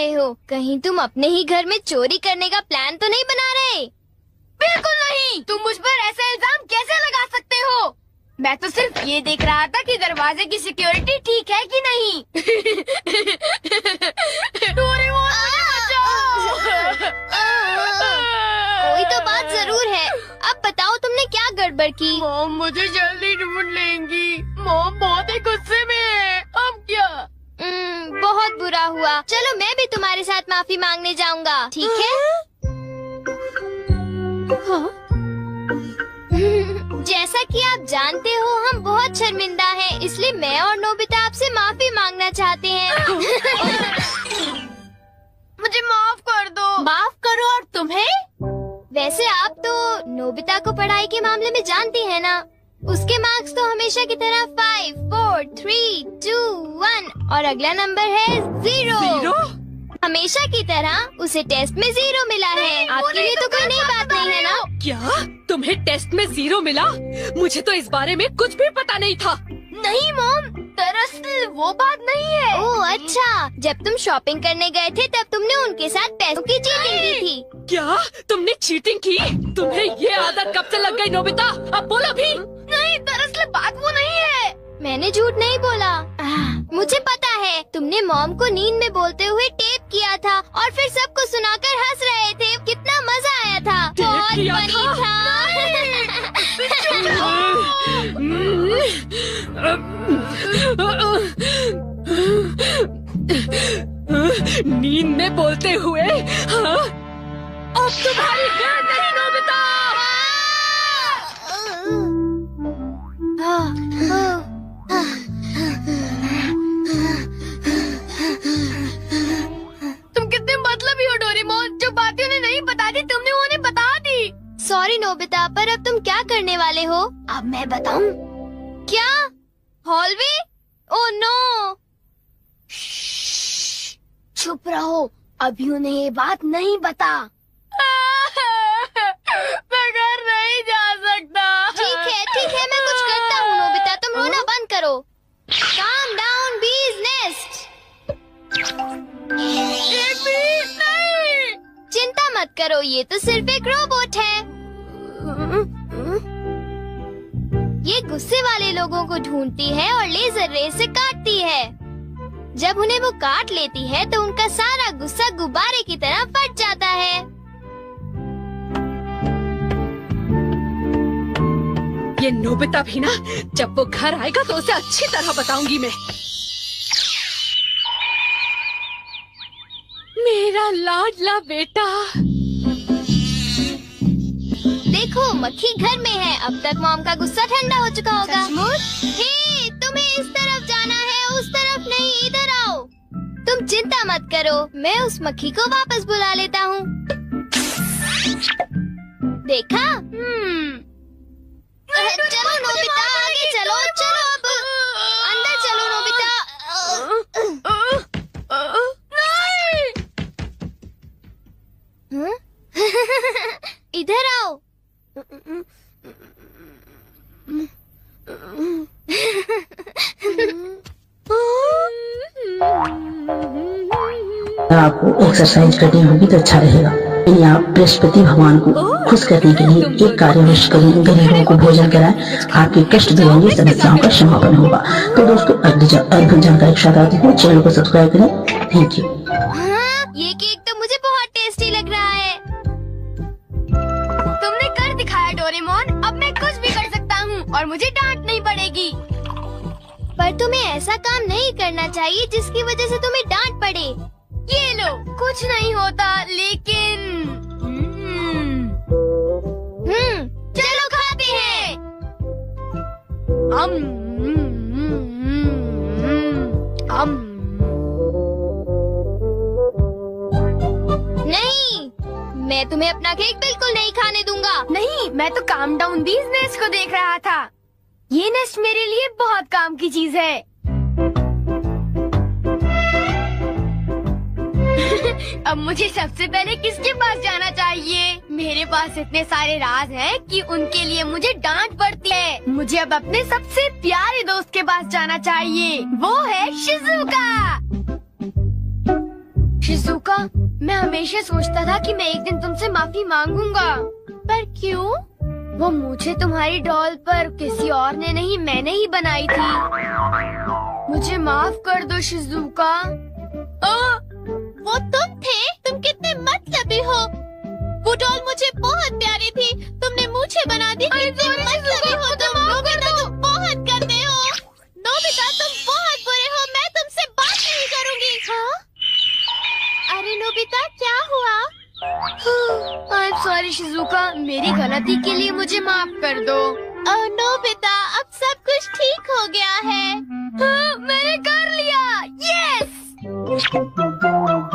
रहे हो? कहीं तुम अपने ही घर में चोरी करने का प्लान तो नहीं बना रहे? बिल्कुल नहीं। तुम मुझ पर ऐसा इल्जाम कैसे लगा सकते हो? मैं तो सिर्फ ये देख रहा था कि दरवाजे की सिक्योरिटी ठीक है कि नहीं। डोरेमोन, मुझे बचाओ। कोई तो बात जरूर है। अब बताओ तुमने क्या गड़बड़ की? मॉम मुझे जल्दी ढूंढ लेंगी। मॉम बहुत ही गुस्से में है। अब क्या? बहुत बुरा हुआ। चलो मैं भी तुम्हारे साथ माफी मांगने जाऊंगा, ठीक है? हाँ? जैसा कि आप जानते हो हम बहुत शर्मिंदा हैं, इसलिए मैं और नोबिता आपसे माफी मांगना चाहते हैं। मुझे माफ कर दो। माफ करो। और तुम्हें? वैसे आप तो नोबिता को पढ़ाई के मामले में जानती हैं ना? उसके मार्क्स तो हमेशा की तरह 5, 4, 3, 2, 1 और अगला नंबर है 0। हमेशा की तरह उसे टेस्ट में 0 मिला है। आपके लिए तो कोई नई बात नहीं है ना? क्या तुम्हें टेस्ट में 0 मिला? मुझे तो इस बारे में कुछ भी पता नहीं था। नहीं मॉम, दरअसल वो बात नहीं है। ओह अच्छा, जब तुम शॉपिंग करने गए थे तब तुमने उनके साथ पैसों की चीटिंग की थी। क्या तुमने चीटिंग की? तुम्हें ये आदत कब से लग गई नोबिता? अब बोलो भी। नहीं, दरअसल बात वो नहीं है। मैंने झूठ नहीं बोला। मुझे पता है, तुमने मॉम को नींद में बोलते हुए टेप किया था और फिर सबको सुनाकर हंस रहे थे। कितना मजा आया था। बहुत किया फनी था। नींद में बोलते हुए? हाँ? अब तुम्हारी खैर नहीं नोबिता। तुम कितने मतलबी हो डोरेमोन। जो बातें उन्हें नहीं बता दी तुमने उन्हें बता दी। सॉरी नोबिता, पर अब तुम क्या करने वाले हो? अब मैं बताऊं? क्या? हॉलवे? Oh no. चुप रहो, अभी उन्हें ये बात नहीं बता। मैं घर नहीं जा सकता। ठीक है, मैं कुछ करता हूँ नोबिता, तुम रोना बंद करो। Calm down, bee's nest। नहीं। चिंता मत करो, ये तो सिर्फ एक रोबोट है। ये गुस्से वाले लोगों को ढूंढती है और लेजर रे से काटती है। जब उन्हें वो काट लेती है तो उनका सारा गुस्सा गुब्बारे की तरह फट जाता है। ये नोबिता भी ना, जब वो घर आएगा तो उसे अच्छी तरह बताऊंगी मैं। मेरा लाडला बेटा। देखो मक्खी घर में है। अब तक मॉम का गुस्सा ठंडा हो चुका होगा। हे, तुम्हें इस तरफ जाना है, उस तरफ नहीं, इधर आओ। तुम चिंता मत करो, मैं उस मक्खी को वापस बुला लेता हूँ। देखा? चलो नोबिता, आगे चलो, चलो अब अंदर चलो नोबिता। इधर आओ। आपको एक्सरसाइज करनी होगी तो अच्छा रहेगा। यानी आप बृहस्पति भगवान को खुश करने के लिए एक कार्यवश करें, गरीबों को भोजन कराएं, आपके कष्ट दूर होंगे, समस्याओं का समापन होगा। तो दोस्तों अद्भुत जानकारी के साथ आती हूँ, चैनल को सब्सक्राइब करें। Thank you. ये केक तो मुझे बहुत टेस्टी लग रहा है। तुमने कर दिखाया डोरेमोन। अब मैं कुछ भी कर सकता हूँ और मुझे डांट नहीं पड़ेगी। पर तुम्हें ऐसा काम नहीं करना चाहिए जिसकी वजह से तुम्हें डांट पड़े। ये लो, कुछ नहीं होता, लेकिन चलो खाते हैं। नहीं, मैं तुम्हें अपना केक बिल्कुल नहीं खाने दूंगा। नहीं, मैं तो काम डाउन बीज नेस्ट को देख रहा था। ये नेस्ट मेरे लिए बहुत काम की चीज है। अब मुझे सबसे पहले किसके पास जाना चाहिए? मेरे पास इतने सारे राज हैं कि उनके लिए मुझे डांट पड़ती है। मुझे अब अपने सबसे प्यारे दोस्त के पास जाना चाहिए। वो है शिजुका। शिज़ुका, मैं हमेशा सोचता था कि मैं एक दिन तुमसे माफी मांगूंगा, पर क्यों? वो मुझे तुम्हारी डॉल पर किसी और ने नहीं, मैंने ही बनाई थी। मुझे माफ कर दो शिज़ुका। वो तुम थे? तुम कितने मतलबी हो। वो डॉल मुझे बहुत प्यारी थी, तुमने मुझे बना दी। कितने मतलबी हो तुम। नोबिता, तुम बहुत गंदे हो। नोबिता, तुम बहुत बुरे हो। मैं तुमसे बात नहीं करूँगी। हाँ? अरे नोबिता, क्या हुआ? I'm sorry शिज़ुका, मेरी गलती के लिए मुझे माफ कर दो। नोबिता, अब सब कुछ ठीक हो गया है। हाँ, मैंने कर लिया। Yes.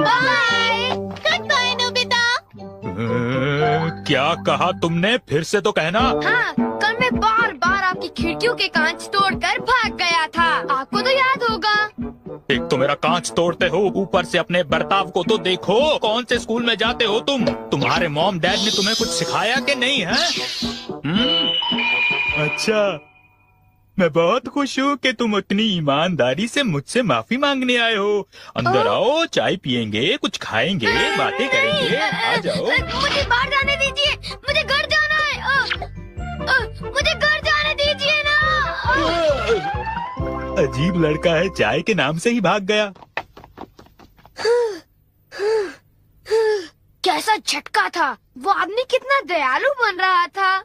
Bye. Good bye Nobita. क्या कहा तुमने? फिर से तो कहना। हाँ, कल मैं बार बार आपकी खिड़कियों के कांच तोड़कर भाग गया था। आपको तो याद होगा। एक तो मेरा कांच तोड़ते हो, ऊपर से अपने बर्ताव को तो देखो। कौन से स्कूल में जाते हो तुम? तुम्हारे मॉम डैड ने तुम्हें कुछ सिखाया कि नहीं है? अच्छा, मैं बहुत खुश हूँ कि तुम इतनी ईमानदारी से मुझसे माफी मांगने आए हो। अंदर आओ, चाय पियेंगे, कुछ खाएंगे, बातें करेंगे। आ जाओ। मुझे बाहर जाने दीजिए, मुझे घर जाना है। मुझे घर जाने दीजिए ना। अजीब लड़का है, चाय के नाम से ही भाग गया। कैसा झटका था। वो आदमी कितना दयालु बन रहा था।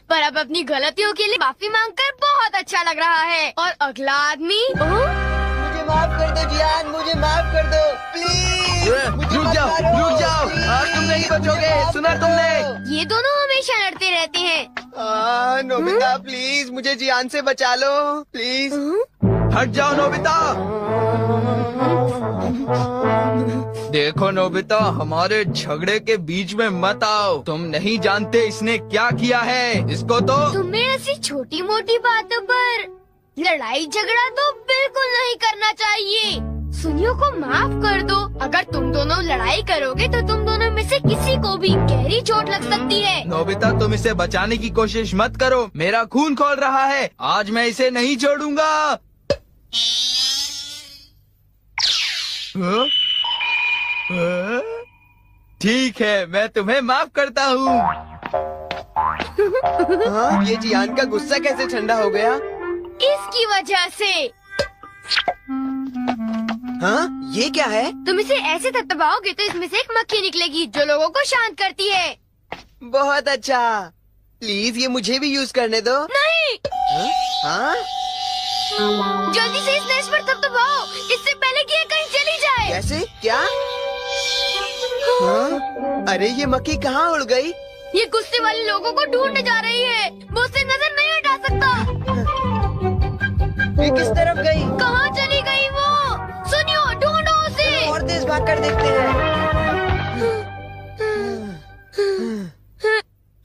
पर अब अपनी गलतियों के लिए माफी मांगकर बहुत अच्छा लग रहा है। और अगला आदमी मुझे माफ कर दो जियान, मुझे माफ कर दो प्लीज। रुक जाओ, आज तुम नहीं बचोगे। सुना तुमने? ये दोनों हमेशा लड़ते रहते हैं। नोबिता प्लीज मुझे जियान से बचा लो प्लीज। हट जाओ नोबिता। देखो नोबिता, हमारे झगड़े के बीच में मत आओ। तुम नहीं जानते इसने क्या किया है। इसको तो तुम्हें ऐसी छोटी मोटी बातों पर लड़ाई झगड़ा तो बिल्कुल नहीं करना चाहिए। सुनियो को माफ कर दो। अगर तुम दोनों लड़ाई करोगे तो तुम दोनों में से किसी को भी गहरी चोट लग सकती है। नोबिता, तुम इसे बचाने की कोशिश मत करो। मेरा खून खोल रहा है। आज मैं इसे नहीं छोड़ूंगा। हाँ? हाँ? ठीक है, मैं तुम्हें माफ करता हूँ। हाँ, ये जियान का गुस्सा कैसे ठंडा हो गया? इसकी वजह से। हाँ, ये क्या है? तुम इसे ऐसे थपथपाओगे तो इसमें से एक मक्खी निकलेगी जो लोगों को शांत करती है। बहुत अच्छा। प्लीज ये मुझे भी यूज करने दो। नहीं, हाँ? जल्दी से इस नेश पर थपथपाओ, इससे पहले कि ये कहीं चली जाए। कैसे? क्या? हाँ? अरे ये मक्खी कहाँ उड़ गई? ये गुस्से वाले लोगों को ढूंढने जा रही है। वो उससे नजर नहीं हटा सकता। ये किस तरफ गई? कहाँ चली गई वो? सुनियो, ढूंढो उसे। और तेज भाग कर देखते हैं।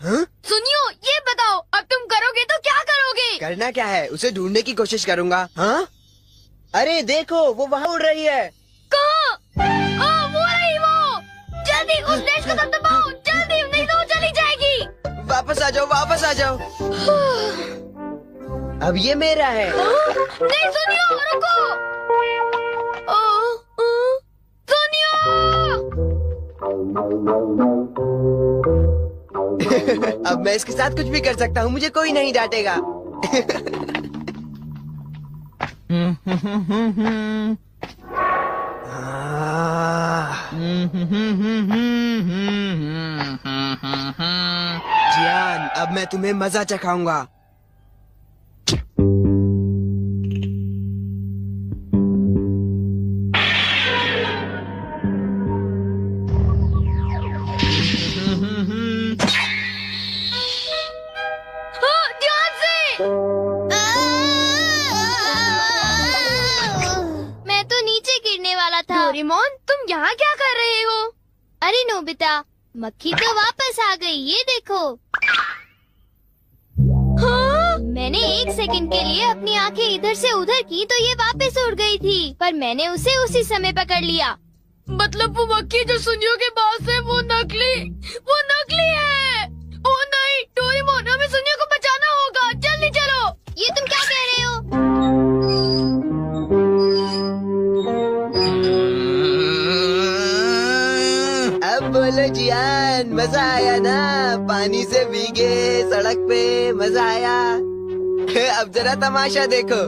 हाँ? सुनियो, ये बताओ अब तुम करोगे तो क्या करोगे? करना क्या है? उसे ढूंढने की कोशिश करूँगा। हाँ? अरे देखो, वो वहाँ उड़ रही है। कहाँ? वो रही वो। जल्दी उस नेश को दबाओ, जल्दी, नहीं तो वो चली जाएगी। वापस आ जाओ, वापस आ जाओ। अब ये मेरा है। नहीं, सुनियो, रुको। सुनियो। अब मैं इसके साथ कुछ भी कर सकता हूँ, मुझे कोई नहीं डांटेगा। जियान, अब मैं तुम्हें मजा चखाऊंगा। ध्यान से। मैं तो नीचे गिरने वाला था। डोरेमोन, तुम यहाँ क्या कर रहे हो? अरे नोबिता, मक्खी तो वापस आ गई, ये देखो। हाँ? मैंने 1 सेकंड के लिए अपनी आंखें इधर से उधर की तो ये वापस उड़ गई थी, पर मैंने उसे उसी समय पकड़ लिया। मतलब वो मक्खी जो सुनियो के पास है वो नकली है। ओ नहीं, डोरेमोन, हमें सुनियो को बचाना होगा। जल्दी चलो। ये तुम क्या कह रहे हो? अब बोलो जियान, मजा आया ना? पानी से भीगे सड़क पे मजा आया। अब जरा तमाशा देखो।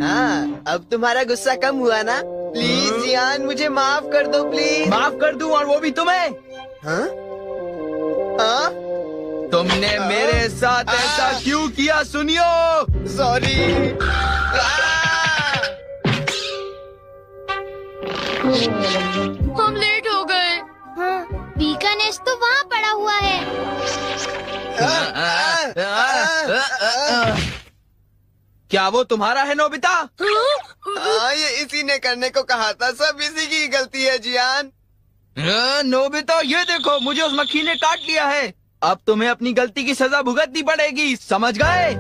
हाँ, अब तुम्हारा गुस्सा कम हुआ ना? प्लीज जियान, मुझे माफ कर दो प्लीज। माफ कर दूं, और वो भी तुम्हें। हाँ? हाँ? तुमने मेरे साथ ऐसा क्यों किया? सुनियो। सॉरी। हम लेट हो गए। हाँ, बी का नेस्ट तो वहाँ पड़ा हुआ है। क्या वो तुम्हारा है नोबिता? ये इसी ने करने को कहा था। सब इसी की गलती है जियान। नोबिता, ये देखो, मुझे उस मक्खी ने काट लिया है। अब तुम्हें अपनी गलती की सजा भुगतनी पड़ेगी, समझ गए?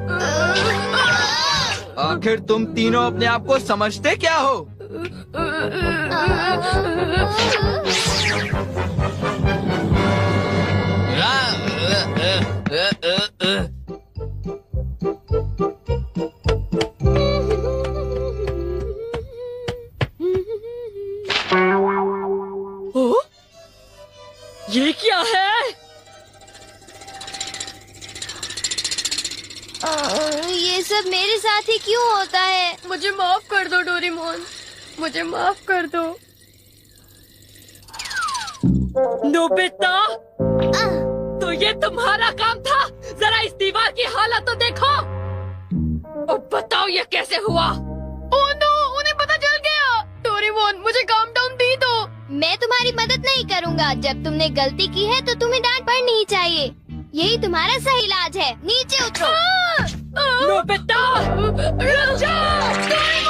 आखिर तुम तीनों अपने आप को समझते क्या हो? ओ? ये क्या है? ये सब मेरे साथ ही क्यों होता है? मुझे माफ कर दो डोरेमोन, मुझे माफ कर दो। नोबिता, तो ये तुम्हारा काम था? जरा इस दीवार की हालत तो देखो। अब बताओ ये कैसे हुआ? ओह नो, उन्हें पता चल गया। डोरेमोन, मुझे काम डाउन दी दो। मैं तुम्हारी मदद नहीं करूँगा। जब तुमने गलती की है तो तुम्हें डांट पड़नी ही चाहिए। यही तुम्हारा सही इलाज है। नीचे उतरो। नोबिता रुक जाओ।